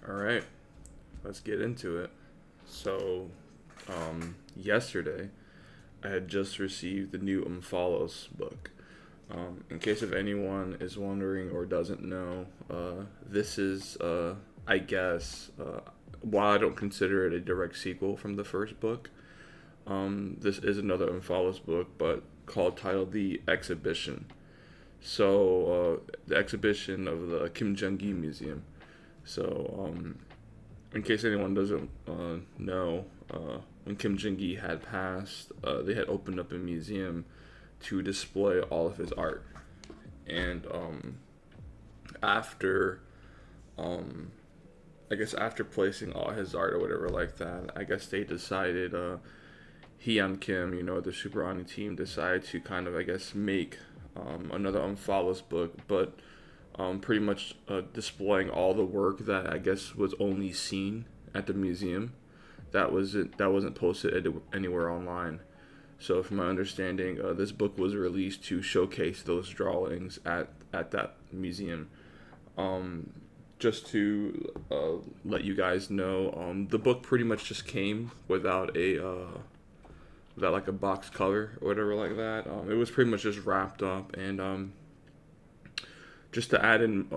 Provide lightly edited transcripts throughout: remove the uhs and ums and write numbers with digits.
All right, let's get into it. So, yesterday I had just received the new Omphalos book. In case if anyone is wondering or doesn't know, this is, I guess, while I don't consider it a direct sequel from the first book, this is another Omphalos book, but titled The Exhibition. So, the exhibition of the Kim Jung-gi Museum. So, in case anyone doesn't know, when Kim Jong-gi had passed, they had opened up a museum to display all of his art. And after, um, I guess after placing all his art or whatever like that, I guess they decided, Hyun Kim, the Super Ani team, decided to kind of, I guess, make another Unfollows book, but pretty much displaying all the work that I guess was only seen at the museum. That wasn't posted anywhere online. So, from my understanding, this book was released to showcase those drawings at that museum. Um, just to let you guys know, the book pretty much just came without like a box cover or whatever like that. It was pretty much just wrapped up, and just to add in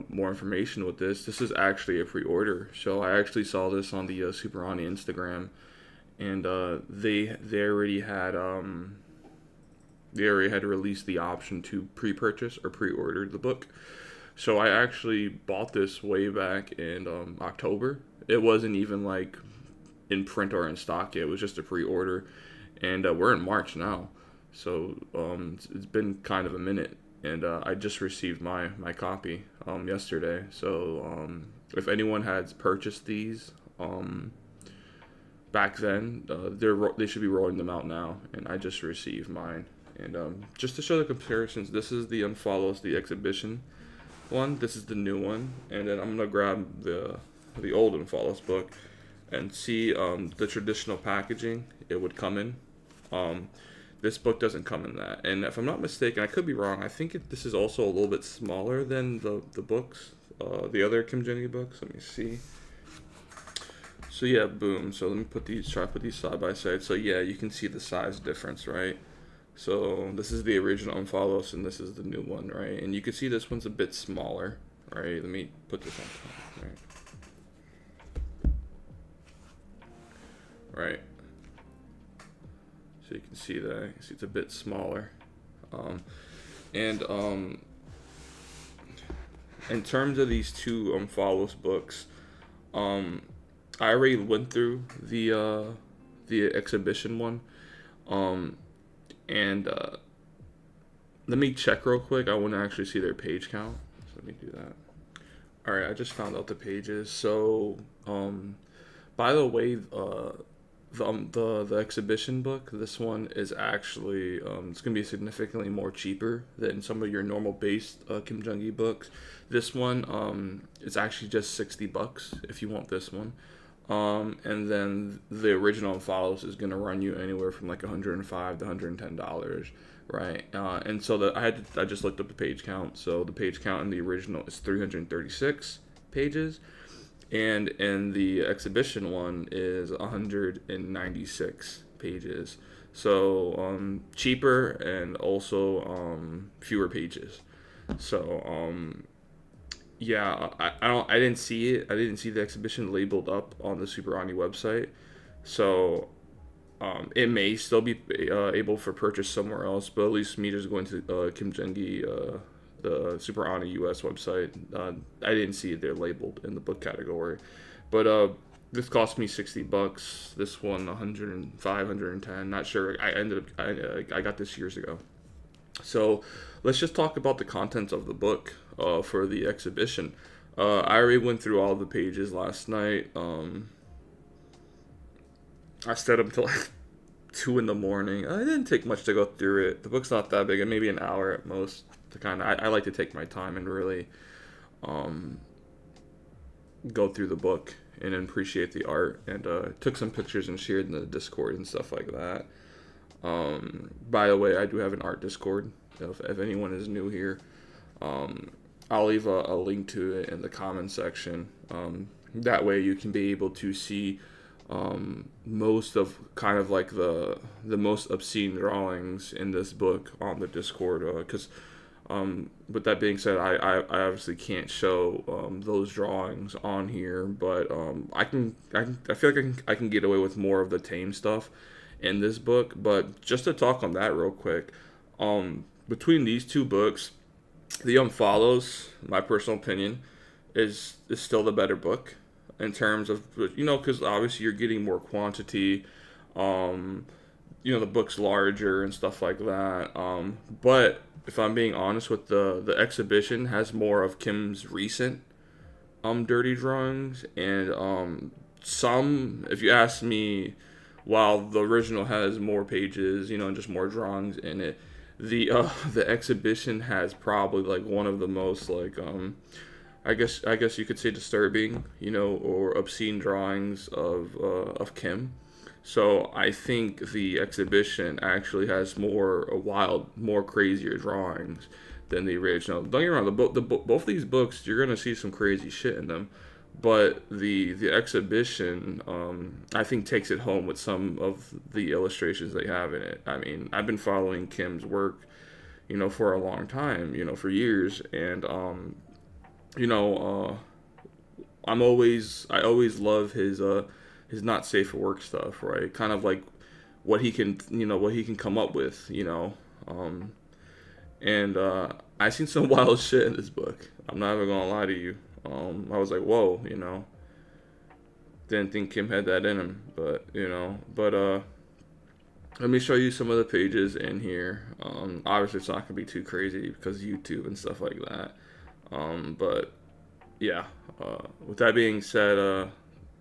more information with this is actually a pre-order. So I actually saw this on the Super Ani Instagram, and they already had released the option to pre-purchase or pre-order the book. So I actually bought this way back in October. It wasn't even like in print or in stock yet. It was just a pre-order, and we're in March now. So it's been kind of a minute, and I just received my copy yesterday. So if anyone has purchased these back then, they should be rolling them out now, and I just received mine. And just to show the comparisons, this is the Unfollows the Exhibition one. This is the new one, and then I'm gonna grab the old Unfollows book and see the traditional packaging it would come in. Um, this book doesn't come in that, and if I'm not mistaken, I could be wrong. I think this is also a little bit smaller than the books, the other Kim Jong-il books. Let me see. So yeah, boom. So let me try to put these side by side. So yeah, you can see the size difference, right? So this is the original Omphalos, and this is the new one, right? And you can see this one's a bit smaller, right? Let me put this on top, right? Right. So you can see that. You see it's a bit smaller. And in terms of these two Follows books, I already went through the exhibition one. Um, and let me check real quick. I want to actually see their page count. So let me do that. All right, I just found out the pages. So, by the way, the exhibition book. This one is actually it's gonna be significantly more cheaper than some of your normal based Kim Jong Il books. This one it's actually just $60 if you want this one. And then the original Follows is gonna run you anywhere from like $105 to $110, right? And so I just looked up the page count. So the page count in the original is 336 pages, and in the exhibition one is 196 pages. So cheaper and also fewer pages. So yeah, I didn't see it. I didn't see the exhibition labeled up on the Super Ani website. So it may still be able for purchase somewhere else, but at least me just going to Kim Jong-gi, the Super Ani US website, I didn't see it there labeled in the book category. But this cost me $60. This one 105, 110. Not sure. I got this years ago. So let's just talk about the contents of the book for the exhibition. I already went through all the pages last night. I stayed up until like 2 in the morning. It didn't take much to go through it. The book's not that big, maybe an hour at most. To kind of, I like to take my time and really um, go through the book and appreciate the art. And took some pictures and shared in the Discord and stuff like that. By the way, I do have an art Discord. If anyone is new here, I'll leave a link to it in the comment section. That way you can be able to see most of kind of like the most obscene drawings in this book on the Discord. Because with that being said, I obviously can't show those drawings on here, but I feel like I can get away with more of the tame stuff in this book. But just to talk on that real quick, between these two books, the Omphalos, my personal opinion, is still the better book in terms of, because obviously you're getting more quantity. Um, the book's larger and stuff like that. But if I'm being honest, with the exhibition has more of Kim's recent dirty drawings, and some, if you ask me, while the original has more pages, and just more drawings in it, the exhibition has probably like one of the most like I guess you could say disturbing, or obscene drawings of Kim. So I think the exhibition actually has more crazier drawings than the original. Don't get me wrong, both these books, you're gonna see some crazy shit in them, but the exhibition, I think, takes it home with some of the illustrations they have in it. I mean, I've been following Kim's work, for a long time, for years, and you know, I always love his not safe for work stuff, right? Kind of like what he can come up with, and I seen some wild shit in this book. I'm not even gonna lie to you. I was like, whoa, didn't think Kim had that in him, but let me show you some of the pages in here. Obviously, it's not gonna be too crazy because YouTube and stuff like that. But yeah, with that being said,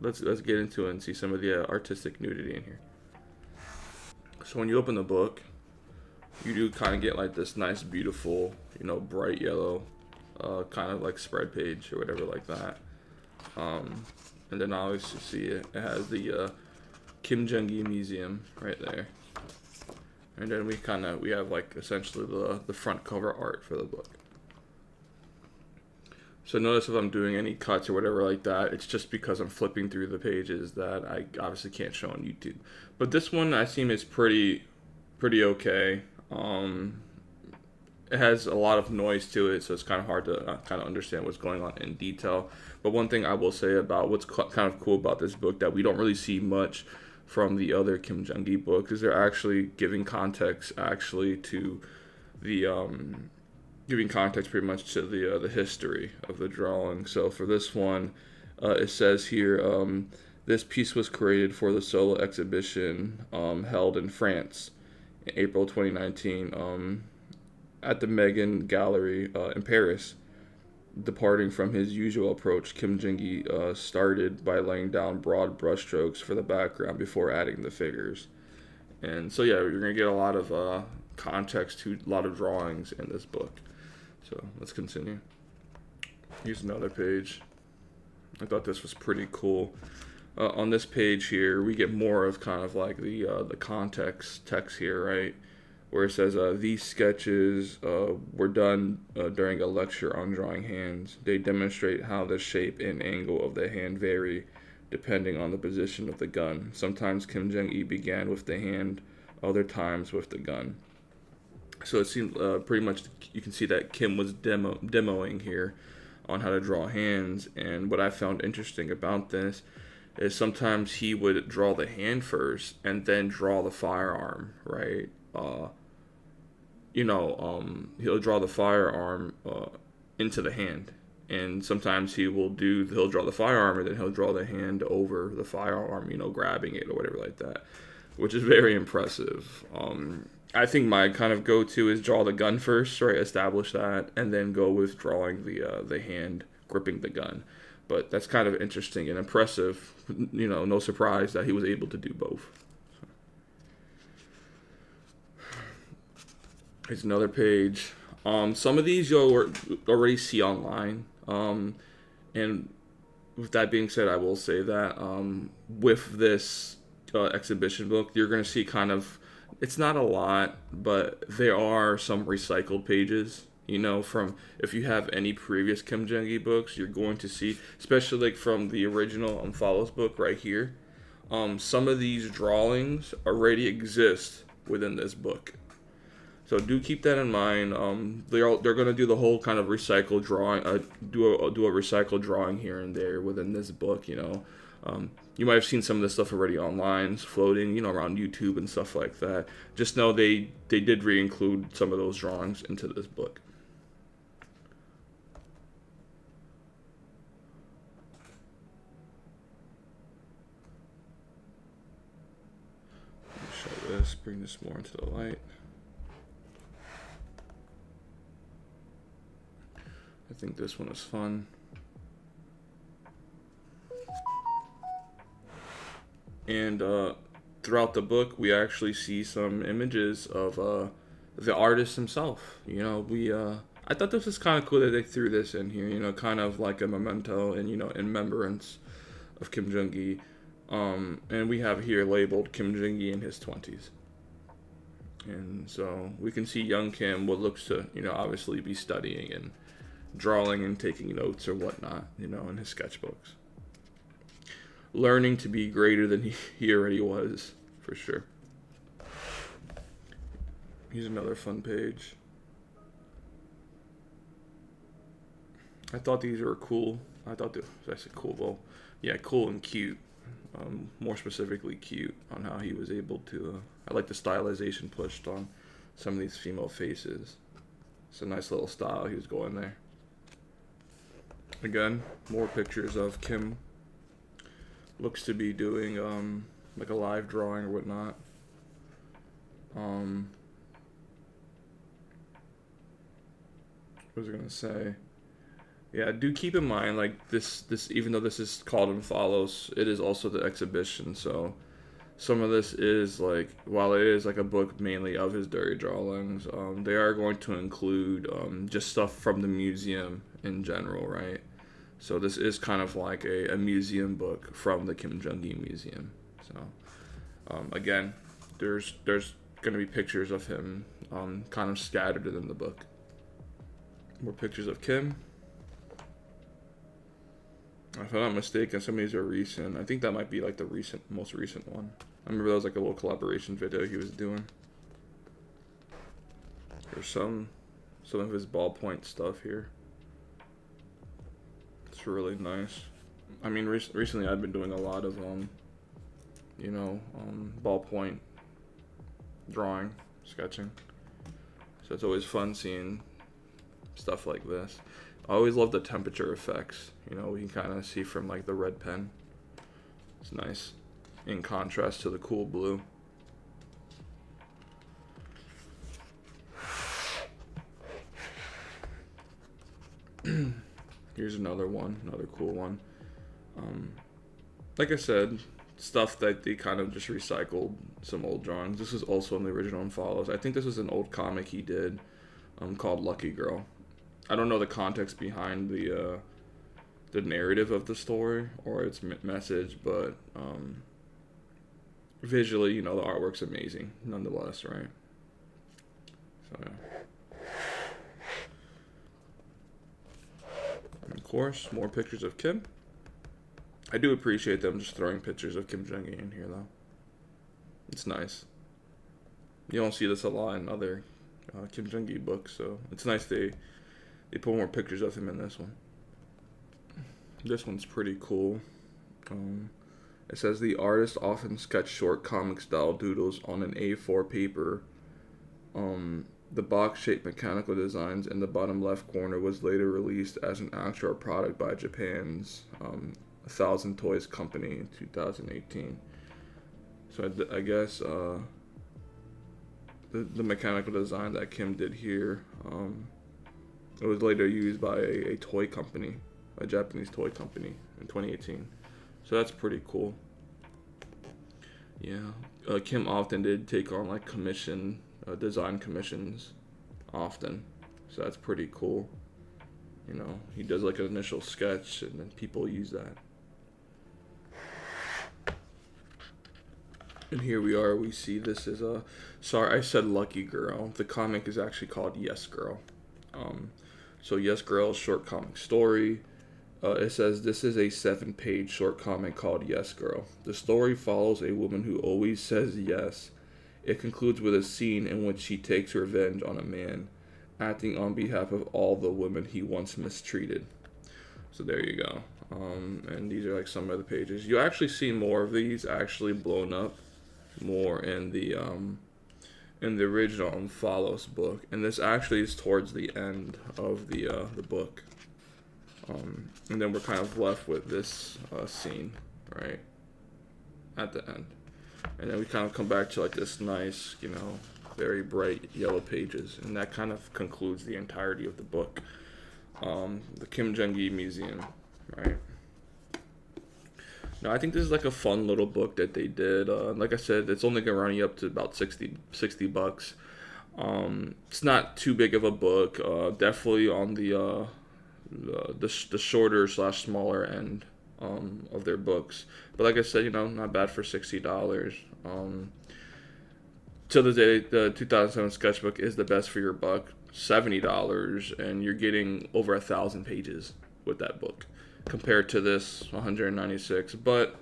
let's get into it and see some of the artistic nudity in here. So when you open the book, you do kind of get like this nice, beautiful, bright yellow, kind of like spread page or whatever like that. And then obviously see it has the Kim Jung-gi Museum right there. And then we have like essentially the front cover art for the book. So notice if I'm doing any cuts or whatever like that, it's just because I'm flipping through the pages that I obviously can't show on YouTube. But this one I seem is pretty okay. It has a lot of noise to it, so it's kind of hard to kind of understand what's going on in detail. But one thing I will say about what's kind of cool about this book that we don't really see much from the other Kim Jung-gi books is they're actually giving context actually to the giving context pretty much to the history of the drawing. So for this one, it says here, this piece was created for the solo exhibition held in France in April 2019 at the Megan Gallery in Paris. Departing from his usual approach, Kim Jung-gi started by laying down broad brushstrokes for the background before adding the figures. And so yeah, you're going to get a lot of context to a lot of drawings in this book. So let's continue. Here's another page. I thought this was pretty cool. On this page here, we get more of kind of like the context text here, right? Where it says, these sketches were done during a lecture on drawing hands. They demonstrate how the shape and angle of the hand vary depending on the position of the gun. Sometimes Kim Jung-gi began with the hand, other times with the gun. So it seems pretty much you can see that Kim was demoing here on how to draw hands. And what I found interesting about this is sometimes he would draw the hand first and then draw the firearm, right? He'll draw the firearm into the hand, and sometimes he'll draw the firearm and then he'll draw the hand over the firearm, grabbing it or whatever like that, which is very impressive. I think my kind of go-to is draw the gun first, right? Establish that, and then go with drawing the hand gripping the gun. But that's kind of interesting and impressive. No surprise that he was able to do both. Here's another page. Some of these you'll already see online. And with that being said, I will say that with this exhibition book, you're going to see kind of, it's not a lot, but there are some recycled pages You know, from if you have any previous Kim Jung-gi books, you're going to see, especially like from the original Omphalos book right here, some of these drawings already exist within this book. So do keep that in mind. They're gonna do the whole kind of recycle drawing, do a recycle drawing here and there within this book. You might have seen some of this stuff already online, floating, around YouTube and stuff like that. Just know they did re-include some of those drawings into this book. Let me show this. Bring this more into the light. I think this one is fun. And throughout the book, we actually see some images of the artist himself. I thought this was kind of cool that they threw this in here. Kind of like a memento and in remembrance of Kim Jung-gi. And we have here labeled Kim Jung-gi in his 20s. And so we can see young Kim, what looks to obviously be studying and drawing and taking notes or whatnot, in his sketchbooks. Learning to be greater than he already was, for sure. Here's another fun page. I thought these were cool. I said cool, well, yeah, cool and cute. More specifically cute on how he was able to, I like the stylization pushed on some of these female faces. It's a nice little style he was going there. Again, more pictures of Kim. Looks to be doing like a live drawing or whatnot. What was I gonna say? Yeah, do keep in mind, like this even though this is called Omphalos, it is also the exhibition. So some of this is like, while it is like a book mainly of his dirty drawings, they are going to include just stuff from the museum in general, right? So this is kind of like a museum book from the Kim Jung-gi Museum. So again, there's going to be pictures of him kind of scattered in the book. More pictures of Kim. If I'm not mistaken, some of these are recent. I think that might be like the most recent one. I remember that was like a little collaboration video he was doing. There's some of his ballpoint stuff here. It's really nice. I mean, recently I've been doing a lot of ballpoint drawing, sketching. So it's always fun seeing stuff like this. I always love the temperature effects. We can kind of see from like the red pen. It's nice in contrast to the cool blue. Here's another cool one. Like I said, stuff that they kind of just recycled some old drawings. This is also in the original Omphalos. I think this is an old comic he did called Lucky Girl. I don't know the context behind the narrative of the story or its message, but visually, the artwork's amazing nonetheless, right? So yeah. And of course, more pictures of Kim. I do appreciate them just throwing pictures of Kim Jung-gi in here, though. It's nice. You don't see this a lot in other Kim Jung-gi books, so it's nice they put more pictures of him in this one. This one's pretty cool. It says the artist often sketched short comic-style doodles on an A4 paper. The box-shaped mechanical designs in the bottom left corner was later released as an actual product by Japan's 1,000 Toys Company in 2018. So I guess the mechanical design that Kim did here, it was later used by a toy company, a Japanese toy company in 2018. So that's pretty cool. Yeah, Kim often did take on like design commissions often. So that's pretty cool. He does like an initial sketch and then people use that. And here we see this is sorry, I said Lucky Girl. The comic is actually called Yes Girl. So Yes Girl short comic story. It says this is a 7-page short comic called Yes Girl. The story follows a woman who always says yes. It concludes with a scene in which she takes revenge on a man, acting on behalf of all the women he once mistreated. So there you go. And these are like some of the pages. You actually see more of these actually blown up more in the original Omphalos book, and this actually is towards the end of the book. And then we're kind of left with this scene right at the end, and then we kind of come back to like this nice, very bright yellow pages, and that kind of concludes the entirety of the book. The Kim Jung-gi Museum, right? Now, I think this is like a fun little book that they did. Like I said, it's only going to run you up to about 60 bucks. It's not too big of a book. Definitely on the shorter slash smaller end of their books. But like I said, not bad for $60. Till the day, the 2007 sketchbook is the best for your buck. $70, and you're getting over 1,000 pages with that book compared to this 196. But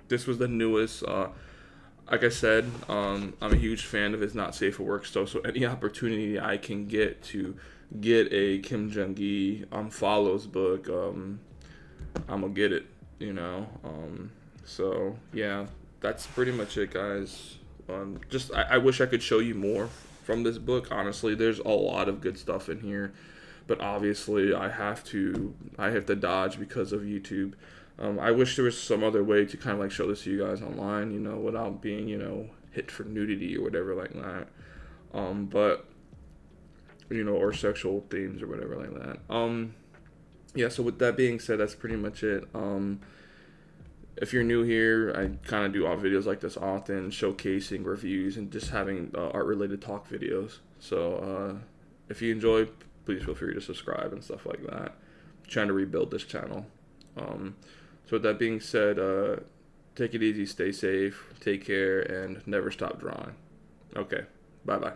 this was the newest. Like I said, I'm a huge fan of his Not Safe for Work stuff, so any opportunity I can get to get a Kim Jung-gi Follows book, I'm gonna get it, so yeah, that's pretty much it, guys. I wish I could show you more from this book. Honestly, there's a lot of good stuff in here, but obviously I have to dodge because of YouTube. I wish there was some other way to kind of like show this to you guys online, without being, hit for nudity or whatever like that. But or sexual themes or whatever like that. Yeah. So with that being said, that's pretty much it. If you're new here, I kind of do videos like this often, showcasing reviews and just having art-related talk videos. So if you enjoy, please feel free to subscribe and stuff like that. I'm trying to rebuild this channel. So with that being said, take it easy, stay safe, take care, and never stop drawing. Okay, bye-bye.